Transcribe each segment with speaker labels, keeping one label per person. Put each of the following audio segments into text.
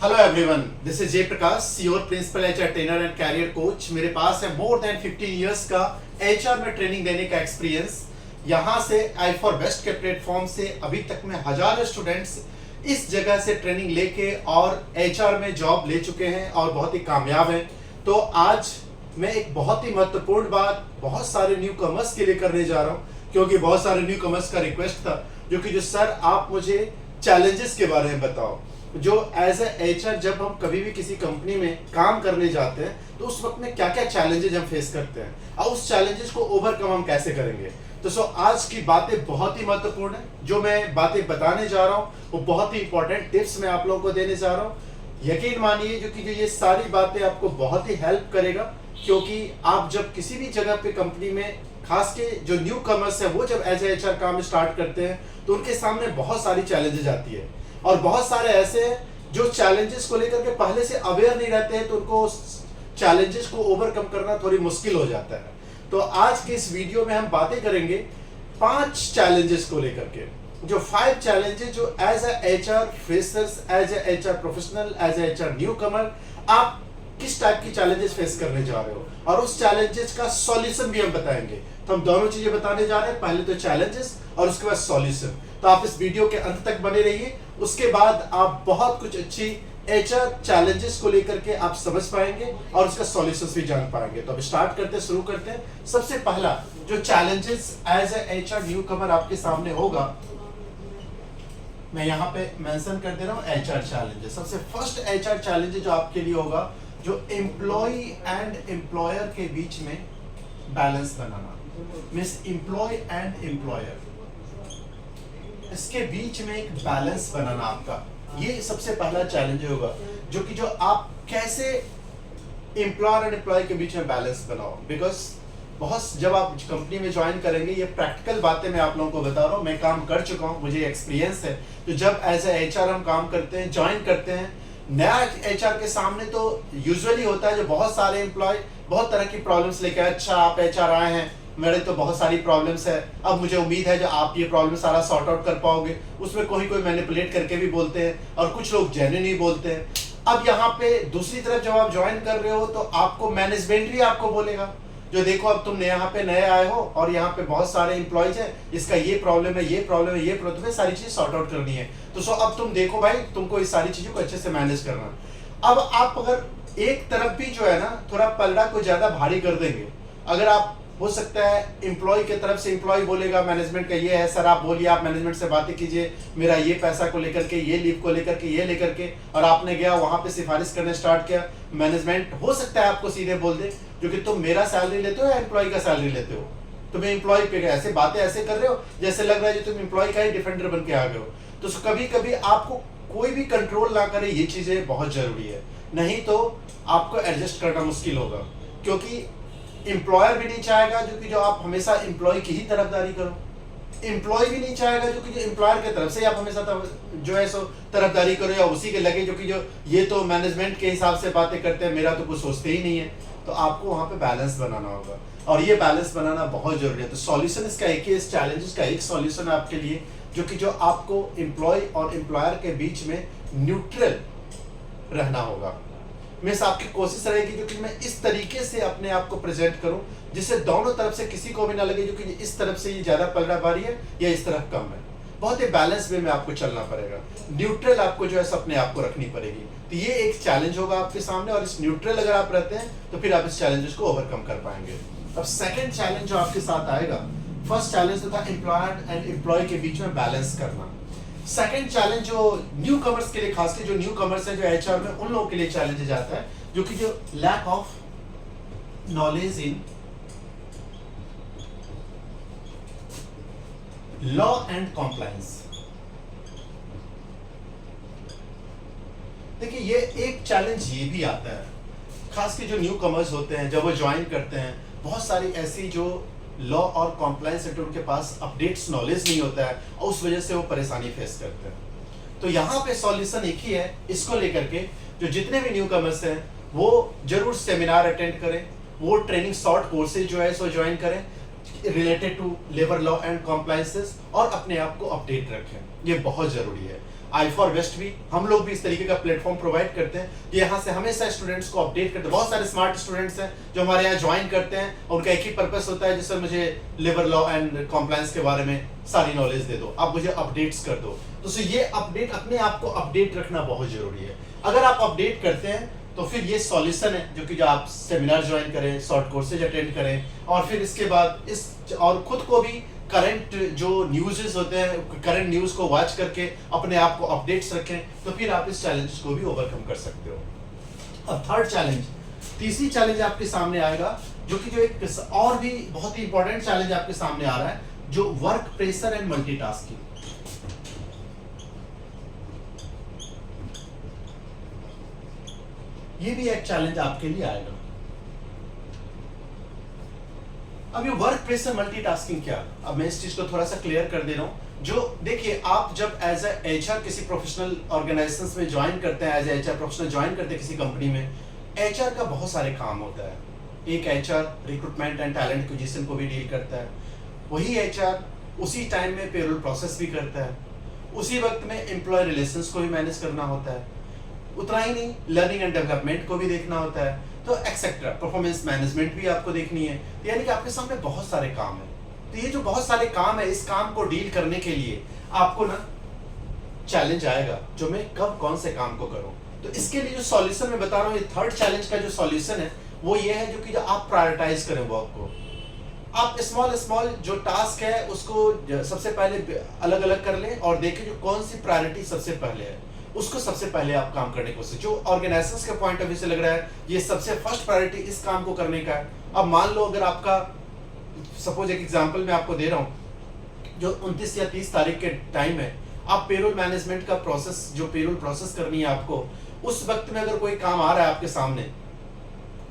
Speaker 1: Hello everyone, this is Jay Prakash, your principal HR trainer and career coach. मेरे पास है more than 15 years का HR में ट्रेनिंग देने का एक्सपीरियंस। यहाँ से आई फॉर बेस्ट के प्लेटफॉर्म से अभी तक में हजारों स्टूडेंट्स इस जगह से ट्रेनिंग लेके और एचआर में जॉब ले चुके हैं और बहुत ही कामयाब हैं। तो आज मैं एक बहुत ही महत्वपूर्ण बात बहुत सारे न्यू कमर्स के लिए करने जा रहा हूँ, क्योंकि बहुत सारे न्यू कमर्स का रिक्वेस्ट था जो कि सर आप मुझे चैलेंजेस के बारे में बताओ। जो एज ए एचआर जब हम कभी भी किसी कंपनी में काम करने जाते हैं तो उस वक्त में क्या क्या चैलेंजेस हम फेस करते हैं और उस चैलेंजेस को ओवरकम हम कैसे करेंगे। तो आज की बातें बहुत ही महत्वपूर्ण है। जो मैं बातें बताने जा रहा हूँ वो बहुत ही इंपॉर्टेंट टिप्स मैं आप लोगों को देने जा रहा हूँ। यकीन मानिए जो ये सारी बातें आपको बहुत ही हेल्प करेगा, क्योंकि आप जब किसी भी जगह पे कंपनी में, खास के जो न्यू कमर्स है वो जब एज ए एचआर काम स्टार्ट करते हैं तो उनके सामने बहुत सारी चैलेंजेस आती है और बहुत सारे ऐसे हैं जो चैलेंजेस को लेकर के पहले से अवेयर नहीं रहते हैं, तो उनको चैलेंजेस को ओवरकम करना थोड़ी मुश्किल हो जाता है। तो आज के इस वीडियो में हम बातें करेंगे 5 चैलेंजेस को लेकर के, जो 5 चैलेंजेस जो as a HR freshers, as a HR professional, as a HR newcomer आप किस टाइप की चैलेंजेस फेस करने जा रहे हो और उस चैलेंजेस का सॉल्यूशन भी हम बताएंगे। तो हम दोनों चीजें बताने जा रहे हैं, पहले तो चैलेंजेस और उसके बाद सॉल्यूशन। तो आप इस वीडियो के अंत तक बने रहिए, उसके बाद आप बहुत कुछ अच्छी एचआर चैलेंजेस को लेकर के आप समझ पाएंगे और उसका सॉल्यूशंस भी जान पाएंगे। तो अब स्टार्ट करते हैं, शुरू करते हैं। सबसे पहला जो challenges as a HR newcomer आपके सामने होगा, मैं यहाँ पे मेंशन कर दे रहा हूँ एचआर चैलेंजेस। सबसे फर्स्ट एचआर चैलेंज जो आपके लिए होगा, जो एम्प्लॉय एंड एम्प्लॉयर के बीच में बैलेंस बनाना, मींस एम्प्लॉय एंड एम्प्लॉयर, इसके बीच में एक बैलेंस बनाना आपका, ये सबसे पहला चैलेंज होगा। जो आप कैसे एम्प्लॉयर एंड एम्प्लॉय के बीच में बैलेंस बनाओ। बिकॉज बहुत जब आप कंपनी में ज्वाइन करेंगे, ये प्रैक्टिकल बातें मैं आप लोगों को बता रहा हूँ, मैं काम कर चुका हूँ, मुझे एक्सपीरियंस है। तो जब एज ए एचआर हम काम करते हैं, ज्वाइन करते हैं, नया एचआर के सामने तो यूजुअली होता है जो बहुत सारे एम्प्लॉय बहुत तरह की प्रॉब्लम्स लेके, अच्छा आप एचआर आए हैं, मेरे तो बहुत सारी प्रॉब्लम्स है, अब मुझे उम्मीद है जो आप ये प्रॉब्लम सारा सॉर्ट आउट कर पाओगे। उसमें कोई मैनिपुलेट करके भी बोलते हैं और कुछ लोग जेन्युइन ही बोलते हैं। अब यहाँ पे दूसरी तरफ जब आप ज्वाइन कर रहे हो तो आपको मैनेजमेंट भी आपको बोलेगा, जो देखो अब तुम यहाँ पे नए आए हो और यहाँ पे बहुत सारे एम्प्लॉयज हैं, इसका ये प्रॉब्लम है, ये प्रॉब्लम है, ये प्रॉब्लम, तुम्हें सारी चीज सॉर्ट आउट करनी है। तो अब तुम देखो भाई, तुमको इस सारी चीजों को अच्छे से मैनेज करना। अब आप अगर एक तरफ भी जो है ना थोड़ा पलड़ा को ज्यादा भारी कर देंगे, अगर आप, हो सकता है एम्प्लॉय की तरफ से एम्प्लॉय बोलेगा मैनेजमेंट का ये है, सर आप बोलिए, आप मैनेजमेंट से बातें कीजिए, मेरा ये पैसा को लेकर के, ये लीव को लेकर के, ये लेकर के, और आपने गया वहां पे सिफारिश करने स्टार्ट किया। मैनेजमेंट हो सकता है आपको सीधे बोल दे जो कि तुम मेरा सैलरी लेते हो या एम्प्लॉय का सैलरी लेते हो, तुम्हें एम्प्लॉय पे ऐसे बातें ऐसे कर रहे हो जैसे लग रहा है जो तुम एम्प्लॉय का ही डिफेंडर बन के आ गए हो। तो कभी कभी आपको कोई भी कंट्रोल ना करे, ये चीजें बहुत जरूरी है, नहीं तो आपको एडजस्ट करना मुश्किल होगा। क्योंकि एम्प्लॉयर भी नहीं चाहेगा जो आप हमेशा एम्प्लॉय की ही तरफदारी करो, एम्प्लॉय भी नहीं चाहेगा जो एम्प्लॉयर की तरफ से आप हमेशा जो है सो तरफदारी करो या उसी के लगे जो ये तो मैनेजमेंट के हिसाब से बातें करते हैं, मेरा तो कुछ सोचते ही नहीं है। तो आपको वहां पे बैलेंस बनाना होगा और ये बैलेंस बनाना बहुत जरूरी है। तो सॉल्यूशन इसका एक ही, इस चैलेंजेस का एक सॉल्यूशन है आपके लिए, जो आपको एम्प्लॉय और एम्प्लॉयर के बीच में न्यूट्रल रहना होगा। मीन्स आपकी कोशिश रहेगी जो कि मैं इस तरीके से अपने आप को प्रेजेंट करूं जिससे दोनों तरफ से किसी को भी ना लगे जो कि इस तरफ से ये ज्यादा पलड़ा भारी है या इस तरफ कम है। बहुत ही बैलेंस वे में आपको चलना पड़ेगा, न्यूट्रल आपको जो है अपने आप को रखनी पड़ेगी। तो ये एक चैलेंज होगा आपके सामने और इस न्यूट्रल अगर आप रहते हैं तो फिर आप इस चैलेंजेस को ओवरकम कर पाएंगे। अब सेकेंड चैलेंज जो आपके साथ आएगा, फर्स्ट चैलेंज था एम्प्लॉयर एंड एम्प्लॉय के बीच में बैलेंस करना। सेकंड चैलेंज जो न्यू कमर्स के लिए, खासकर जो न्यू कमर्स है जो एचआर में, उन लोगों के लिए चैलेंज जाता है जो lack of knowledge in law and compliance. देखिए ये एक चैलेंज ये भी आता है, खासकर जो न्यू कमर्स होते हैं जब वो ज्वाइन करते हैं, बहुत सारी ऐसी जो लॉ और कॉम्प्लायंस सेक्टर उनके पास अपडेट्स नॉलेज नहीं होता है और उस वजह से वो परेशानी फेस करते हैं। तो यहाँ पे सॉल्यूशन एक ही है, इसको लेकर के जो जितने भी न्यू कमर्स हैं वो जरूर सेमिनार अटेंड करें, वो ट्रेनिंग शॉर्ट कोर्सेज जो है सो ज्वाइन करें related to labour law and compliances और अपने आप को अपडेट रखें, ये बहुत जरूरी है। आई फॉर वेस्ट भी, हम लोग भी इस तरीके का प्लेटफॉर्म प्रोवाइड करते हैं कि यहाँ से हमेशा स्टूडेंट्स को अपडेट करते हैं। बहुत सारे स्मार्ट स्टूडेंट्स हैं जो हमारे यहाँ ज्वाइन करते हैं और उनका एक ही पर्पस होता है, जैसे मुझे लेबर लॉ एंड कॉम्प्लायंस के बारे में सारी नॉलेज दे दो, आप मुझे अपडेट्स कर दो। तो ये अपडेट, अपने आप को अपडेट रखना बहुत जरूरी है। अगर आप अपडेट करते हैं तो फिर ये सॉल्यूशन है जो कि जो आप सेमिनार ज्वाइन करें, शॉर्ट कोर्सेज अटेंड करें, और फिर इसके बाद इस और खुद को भी करंट जो न्यूज़ होते हैं, करंट न्यूज़ को वॉच करके अपने आप को अपडेट्स रखें, तो फिर आप इस चैलेंज को भी ओवरकम कर सकते हो। अब थर्ड चैलेंज, तीसरी चैलेंज आपके सामने आएगा, जो कि जो एक और भी बहुत ही इंपॉर्टेंट चैलेंज आपके सामने आ रहा है, जो वर्क प्रेशर एंड मल्टीटास्किंग। ये भी एक चैलेंज आपके लिए आएगा। अब ये वर्क प्रेशर मल्टीटास्किंग क्या, अब मैं इस चीज को थोड़ा सा क्लियर कर दे रहा हूं। जो देखिए, आप जब एज एचआर किसी प्रोफेशनल ऑर्गेनाइजेशंस में ज्वाइन करते हैं, एज एचआर प्रोफेशनल ज्वाइन करते हैं किसी कंपनी में, एचआर का बहुत सारे काम होता है। एक HR recruitment and talent acquisition को भी डील करता है, वही एचआर उसी टाइम में पेरोल प्रोसेस भी करता है, उसी वक्त में एम्प्लॉय रिलेशंस को भी मैनेज करना होता है, उतना ही नहीं लर्निंग एंड डेवलपमेंट को भी देखना होता है, तो एक्सेट्रा परफॉर्मेंस मैनेजमेंट भी आपको देखनी है। यानी कि आपके सामने बहुत सारे काम है। तो ये जो बहुत सारे काम है, इस काम को डील करने के लिए आपको ना चैलेंज आएगा, जो मैं कब कौन से काम को करूं। तो इसके लिए जो सॉल्यूशन मैं बता रहा हूं, ये थर्ड चैलेंज का जो सॉल्यूशन है वो ये है, जो कि जो आप प्रायोरिटाइज करें वर्क को। आप स्मॉल जो टास्क है उसको सबसे पहले अलग अलग कर लें और देखें जो कौन सी प्रायोरिटी सबसे पहले है, उसको सबसे पहले आप काम करने की कोशिश। जो ऑर्गेनाइजेशंस के पॉइंट ऑफ व्यू से लग रहा है ये सबसे फर्स्ट प्रायोरिटी इस काम को करने का है। अब मान लो अगर आपका, सपोज एक एग्जांपल मैं आपको दे रहा हूं, जो 29 या 30 तारीख के टाइम है, आप पेरोल मैनेजमेंट का प्रोसेस, जो पेरोल प्रोसेस करनी है आपको, उस वक्त में अगर कोई काम आ रहा है आपके सामने,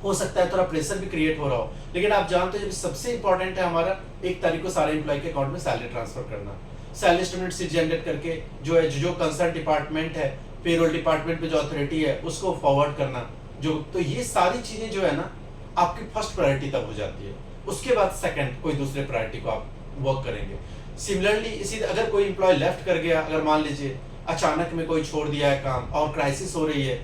Speaker 1: हो सकता है थोड़ा प्रेशर भी क्रिएट हो रहा हो, लेकिन आप जानते हो जब सबसे इंपॉर्टेंट है हमारा 1 तारीख को सारे एम्प्लॉय के अकाउंट में सैलरी ट्रांसफर करना, सैलरी स्टेटमेंट से जनरेट करके जो है, जो कंसर्न डिपार्टमेंट है, पेरोल डिपार्टमेंट पे जो अथॉरिटी है उसको फॉरवर्ड करना, जो तो ये सारी चीजें जो है ना आपकी फर्स्ट प्रायोरिटी तब हो जाती है। उसके बाद सेकंड कोई दूसरे प्रायोरिटी को आप वर्क करेंगे। सिमिलरली इसी अगर कोई एम्प्लॉय लेफ्ट कर गया, अगर मान लीजिए अचानक में कोई छोड़ दिया है काम और क्राइसिस हो रही है,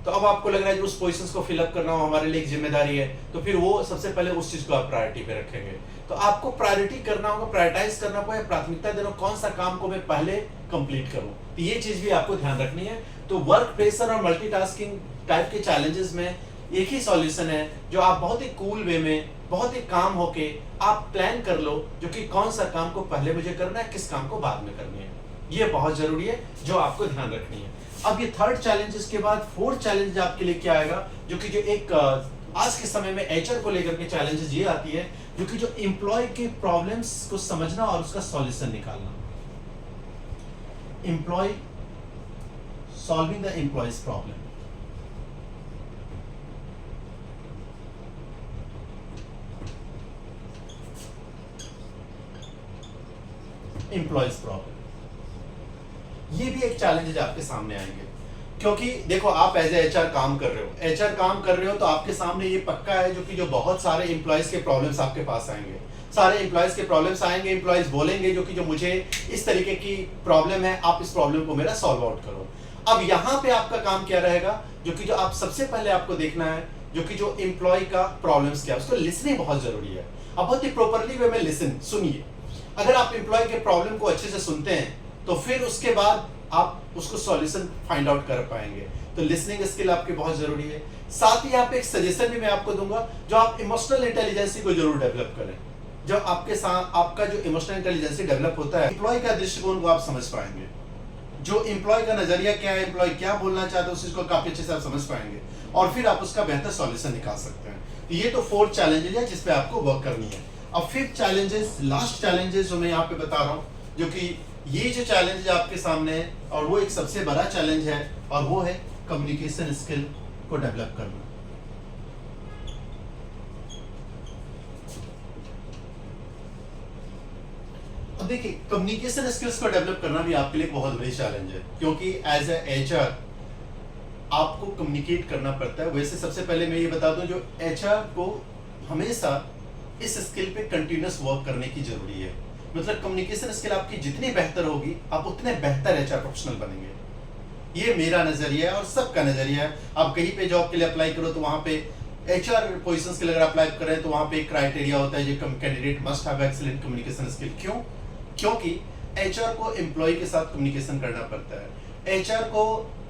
Speaker 1: तो अब आपको लग रहा है उस पोजीशंस को फिलअप करना हमारे लिए एक जिम्मेदारी है, तो फिर वो सबसे पहले उस चीज को आप प्रायोरिटी पे रखेंगे। तो आपको प्रायोरिटी करना होगा, प्रायोरिटाइज करना होगा, प्राथमिकता देना, कौन सा काम को मैं पहले कंप्लीट करूं। तो ये चीज भी आपको ध्यान रखनी है। तो वर्क प्रेशर और मल्टीटास्किंग टाइप के चैलेंजेस में एक ही सॉल्यूशन है, जो आप बहुत ही कूल वे में, बहुत ही काम होके आप प्लान कर लो, जो कि कौन सा काम को पहले मुझे करना है, किस काम को बाद में करनी है। ये बहुत जरूरी है, जो आपको ध्यान रखनी है। अब ये थर्ड चैलेंजेस के बाद फोर्थ चैलेंज आपके लिए क्या आएगा, जो कि जो एक आज के समय में एचआर को लेकर के चैलेंजेस ये आती है, जो कि जो एम्प्लॉय के प्रॉब्लम्स को समझना और उसका सॉल्यूशन निकालना। Employee solving the employees problem. Employees problem, ये भी एक चैलेंज आपके सामने आएंगे, क्योंकि देखो आप एज एचआर काम कर रहे हो, एचआर काम कर रहे हो, तो आपके सामने ये पक्का है जो कि जो बहुत सारे एम्प्लॉयज के प्रॉब्लम्स आपके पास आएंगे, सारे एम्प्लॉयज के प्रॉब्लम्स आएंगे। एम्प्लॉयज बोलेंगे जो कि जो मुझे इस तरीके की प्रॉब्लम है, आप इस प्रॉब्लम को मेरा सॉल्व आउट करो। अब यहाँ पे आपका काम क्या रहेगा, जो कि जो आप सबसे पहले आपको देखना है, जो कि जो एम्प्लॉय का प्रॉब्लम्स क्या है, उसको लिसनिंग बहुत जरूरी है। अब बहुत ही प्रॉपरली वे में लिसन, सुनिए। अगर आप एम्प्लॉय के प्रॉब्लम को अच्छे से सुनते हैं, तो फिर उसके बाद आप उसको सॉल्यूशन फाइंड आउट कर पाएंगे। तो लिसनिंग स्किल आपकी बहुत जरूरी है। साथ ही यहाँ पे एक सजेशन भी मैं आपको दूंगा, जो आप इमोशनल इंटेलिजेंसी को जरूर डेवलप करें। जब आपके साथ आपका जो इमोशनल इंटेलिजेंसी डेवलप होता है, एम्प्लॉय का दृष्टिकोण को आप समझ पाएंगे, जो एम्प्लॉय का नजरिया क्या है, एम्प्लॉय क्या बोलना चाहता है, उस चीज को काफी अच्छे से आप समझ पाएंगे और फिर आप उसका बेहतर सॉल्यूशन निकाल सकते हैं। ये तो फोर्थ चैलेंजेस है जिसपे आपको वर्क करनी है। अब फिफ्थ चैलेंजेस, लास्ट चैलेंजेस जो मैं यहाँ पे बता रहा हूँ, जो कि ये जो चैलेंज आपके सामने है, और वो एक सबसे बड़ा चैलेंज है, और वो है कम्युनिकेशन स्किल को डेवलप करना। अब देखिए, कम्युनिकेशन स्किल्स को डेवलप करना भी आपके लिए बहुत बड़ी चैलेंज है, क्योंकि एज ए एचआर आपको कम्युनिकेट करना पड़ता है। वैसे सबसे पहले मैं ये बता दूं, जो एचआर को हमेशा इस स्किल पे कंटिन्यूअस वर्क करने की जरूरी है, मतलब कम्युनिकेशन स्किल आपकी जितनी बेहतर होगी आप उतने बेहतर एचआर प्रोफेशनल बनेंगे। ये मेरा नजरिया है और सबका नजरिया है। आप कहीं पे जॉब के लिए अप्लाई करो तो वहां पे एचआर पोजीशंस के लिए अगर अप्लाई कर रहे हैं तो वहां पे एक क्राइटेरिया होता है जो candidate must have excellent communication skill. क्यों? क्योंकि एचआर को एम्प्लॉय के साथ कम्युनिकेशन करना पड़ता है, एचआर को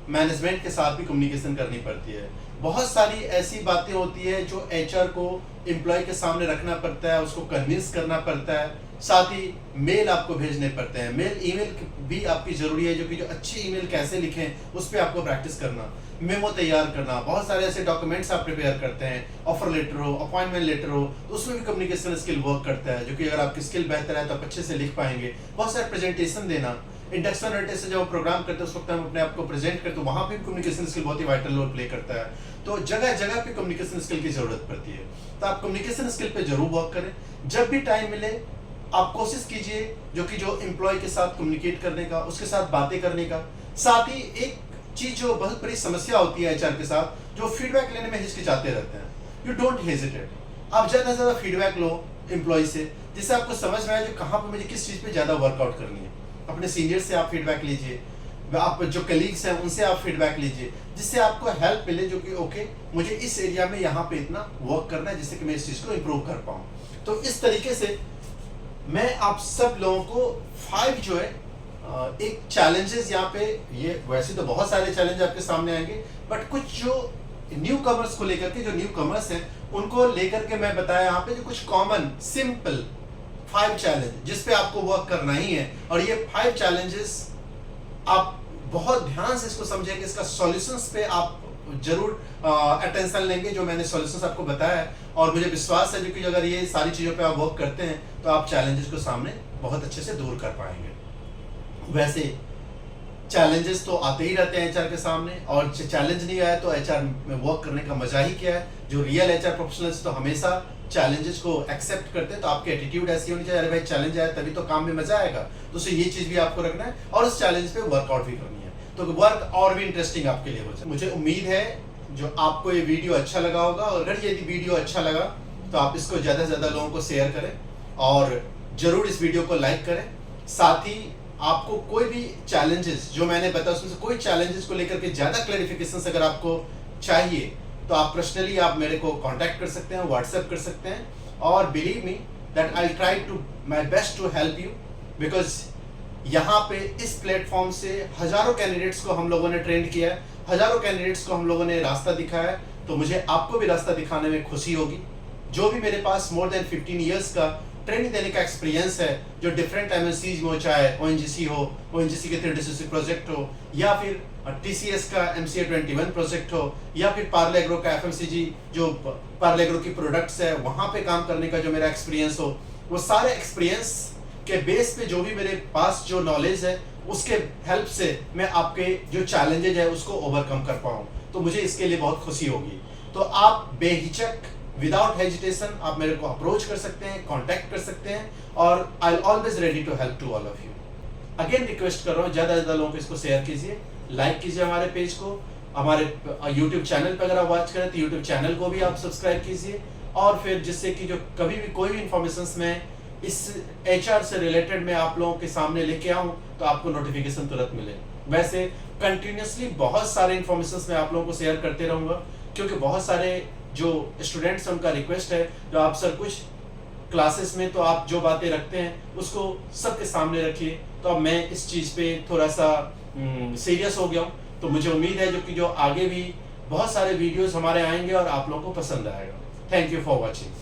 Speaker 1: मैनेजमेंट के साथ भी कम्युनिकेशन करनी पड़ती है। बहुत सारी ऐसी बातें होती है जो एचआर को एम्प्लॉय के सामने रखना पड़ता है, उसको कन्विंस करना पड़ता है, साथ ही मेल आपको भेजने पड़ते हैं। मेल ईमेल भी आपकी जरूरी है, जो अच्छी ईमेल कैसे लिखें उस पर आपको प्रैक्टिस करना, मेमो तैयार करना, बहुत सारे ऐसे डॉक्यूमेंट्स आप प्रिपेयर करते हैं, ऑफर लेटर हो, अपॉइंटमेंट लेटर हो, तो उसमें भी कम्युनिकेशन स्किल वर्क करता है, जो कि अगर आपकी स्किल बेहतर है तो आप अच्छे से लिख पाएंगे। बहुत सारे प्रेजेंटेशन देना, इंडक्शन नोटिस से जब हम प्रोग्राम करते हैं उस वक्त हम अपने आप को प्रेजेंट करते हैं, वहां पे कम्युनिकेशन स्किल बहुत ही वाइटल रोल प्ले करता है। तो जगह जगह पे कम्युनिकेशन स्किल की जरूरत पड़ती है, तो आप कम्युनिकेशन स्किल पे जरूर वर्क करें। जब भी टाइम मिले आप कोशिश कीजिए जो एम्प्लॉय के साथ कम्युनिकेट करने का, उसके साथ बातें करने का। साथ ही एक चीज जो बहुत बड़ी समस्या होती है एचआर के साथ, जो फीडबैक लेने में हिचकिचाते रहते हैं। यू डोंट हेजिटेट, आप ज्यादा से ज्यादा फीडबैक लो एम्प्लॉय से, जिससे आपको समझ में आए जो कहाँ पे मुझे किस चीज पे ज्यादा वर्कआउट करनी है। अपने सीनियर से आप फीडबैक लीजिए, आप जो कलीग्स हैं उनसे आप फीडबैक लीजिए, जिससे आपको हेल्प मिले जो कि ओके मुझे इस एरिया में यहाँ पे इतना वर्क करना है जिससे कि मैं इस चीज को इम्प्रूव कर पाऊँ। तो इस तरीके से मैं आप सब लोगों को 5 जो है एक चैलेंजेस यहाँ पे, ये वैसे तो बहुत सारे चैलेंज आपके सामने आएंगे, बट कुछ जो न्यू कमर्स को लेकर के, जो न्यू कमर्स हैं उनको लेकर के मैं बताया यहाँ पे जो कुछ कॉमन सिंपल 5 चैलेंज जिस पे आपको वर्क करना ही है। और ये 5 चैलेंजेस आप बहुत ध्यान से इसको समझेंगे, इसका सॉल्यूशंस पे आप जरूर अटेंशन लेंगे जो मैंने सॉल्यूशंस आपको बताया है। और मुझे विश्वास है कि अगर ये सारी चीजों पे आप वर्क करते हैं तो आप चैलेंजेस को सामने बहुत अच्छे से दूर कर पाएंगे। वैसे चैलेंजेस तो आते ही रहते हैं एचआर के सामने, और चैलेंज नहीं आया तो एचआर में वर्क करने का मजा ही क्या है। जो रियल एचआर प्रोफेशनल्स तो हमेशा चैलेंजेस को एक्सेप्ट करते हैं, तो आपकी एटीट्यूड ऐसी होनी चाहिए, अरे भाई चैलेंज आया तभी तो काम में मजा आएगा, तो उसे ये चीज भी आपको रखना है और उस चैलेंज पे वर्कआउट भी करनी है, तो वर्क और भी इंटरेस्टिंग आपके लिए हो जाए। मुझे उम्मीद है जो आपको ये वीडियो अच्छा लगा होगा, और अगर ये वीडियो अच्छा लगा तो आप इसको ज्यादा से ज्यादा लोगों को शेयर करें और जरूर इस वीडियो को लाइक करें। साथ ही आपको कोई भी चैलेंजेस जो मैंने बताया उसमें से कोई चैलेंजेस को लेकर के ज्यादा क्लैरिफिकेशन अगर आपको चाहिए तो आप पर्सनली आप मेरे को कांटेक्ट कर सकते हैं, व्हाट्सएप कर सकते हैं, और believe me that I try to my best to help you, because यहाँ पे इस प्लेटफॉर्म से हजारों कैंडिडेट्स को हम लोगों ने ट्रेंड किया है, हजारों कैंडिडेट्स को हम लोगों ने रास्ता दिखाया है, तो मुझे आपको भी रास्ता दिखाने में खुशी होगी। जो भी मेरे पास मोर देन 15 इयर्स का ट्रेनिंग देने का एक्सपीरियंस है, जो डिफरेंट एमएनसीज में हो, चाहे ओएनजीसी हो, ओएनजीसी के 360 प्रोजेक्ट हो, या फिर टीसीएस का MCA 21 प्रोजेक्ट हो, या फिर पार्ले एग्रो का FMCG जो पार्ले एग्रो की प्रोडक्ट्स है वहाँ पे काम करने का जो मेरा एक्सपीरियंस हो, वो सारे एक्सपीरियंस के बेस पे जो भी मेरे पास जो नॉलेज है उसके हेल्प से मैं आपके जो चैलेंजेज है उसको ओवरकम कर पाऊँ, तो मुझे इसके लिए बहुत खुशी होगी। तो आप बेहिचक विदाउट हेजिटेशन आप मेरे को अप्रोच कर सकते हैं, कांटेक्ट कर सकते हैं, और I am always ready to help to all of you. Again request कर रहा हूँ ज्यादा से ज्यादा लोगों को इसको शेयर कीजिए, लाइक कीजिए हमारे पेज को, हमारे यूट्यूब चैनल पर अगर आप वॉच करें तो यूट्यूब चैनल को भी आप सब्सक्राइब कीजिए, और फिर जिससे कि जो कभी भी कोई भी इंफॉर्मेशन में इस HR से रिलेटेड मैं आप लोगों के सामने लेके आऊँ तो आपको नोटिफिकेशन तुरंत मिले। वैसे कंटिन्यूसली बहुत सारे इंफॉर्मेशन मैं आप लोगों को शेयर करते रहूँगा, क्योंकि बहुत सारे जो स्टूडेंट्स हैं उनका रिक्वेस्ट है जो आप सर कुछ क्लासेस में तो आप जो बातें रखते हैं उसको सबके सामने रखिए, तो अब मैं इस चीज़ पे थोड़ा सा सीरियस हो गया हूँ। तो मुझे उम्मीद है जो आगे भी बहुत सारे वीडियोस हमारे आएंगे और आप लोगों को पसंद आएगा। Thank you for watching.